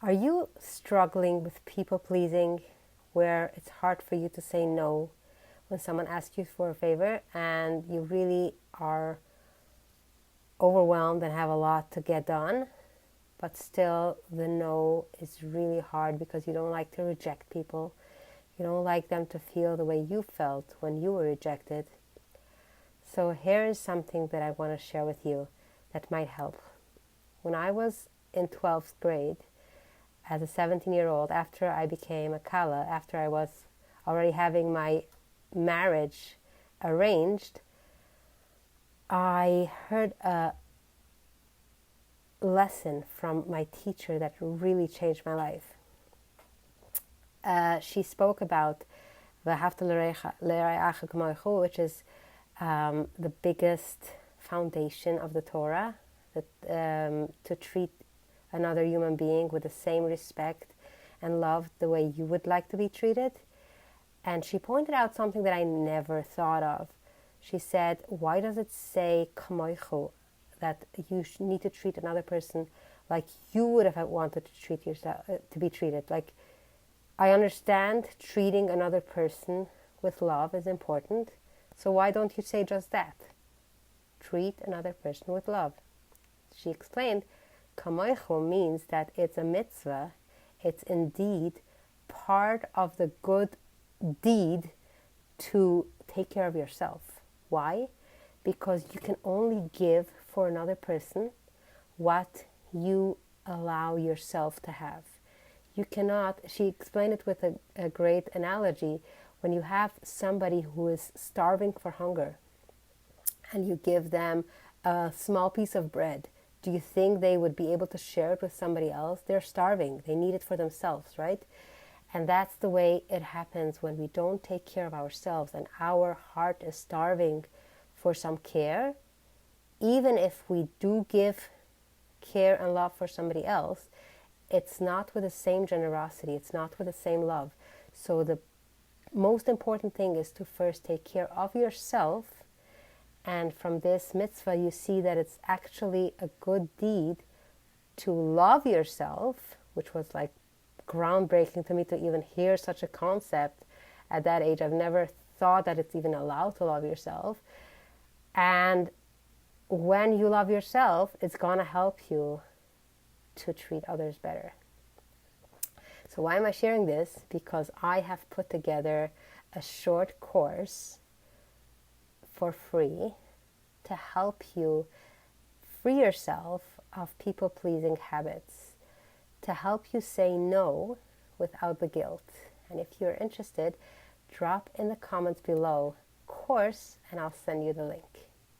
Are you struggling with people pleasing, where it's hard for you to say no when someone asks you for a favor and you really are overwhelmed and have a lot to get done, but still the no is really hard because you don't like to reject people. You don't like them to feel the way you felt when you were rejected. So here is something that I want to share with you that might help. When I was in 12th grade, as a 17-year-old, after I became a kala, after I was already having my marriage arranged, I heard a lesson from my teacher that really changed my life. She spoke about ואהבת לרעך כמוך, which is the biggest foundation of the Torah, that to treat another human being with the same respect and love the way you would like to be treated. And she pointed out something that I never thought of. She said, why does it say kemוך, that you need to treat another person like you would have wanted to treat yourself, to be treated? Like, I understand treating another person with love is important, so why don't you say just that? Treat another person with love. She explained, kemוך means that it's a mitzvah, it's indeed part of the good deed to take care of yourself. Why? Because you can only give for another person what you allow yourself to have. You cannot, she explained it with a great analogy. When you have somebody who is starving for hunger and you give them a small piece of bread, do you think they would be able to share it with somebody else? They're starving. They need it for themselves, right? And that's the way it happens when we don't take care of ourselves and our heart is starving for some care. Even if we do give care and love for somebody else, it's not with the same generosity. It's not with the same love. So the most important thing is to first take care of yourself. And from this mitzvah, you see that it's actually a good deed to love yourself, which was like groundbreaking to me to even hear such a concept at that age. I've never thought that it's even allowed to love yourself. And when you love yourself, it's going to help you to treat others better. So why am I sharing this? Because I have put together a short course for free to help you free yourself of people-pleasing habits, to help you say no without the guilt. And if you're interested, drop in the comments below course and I'll send you the link.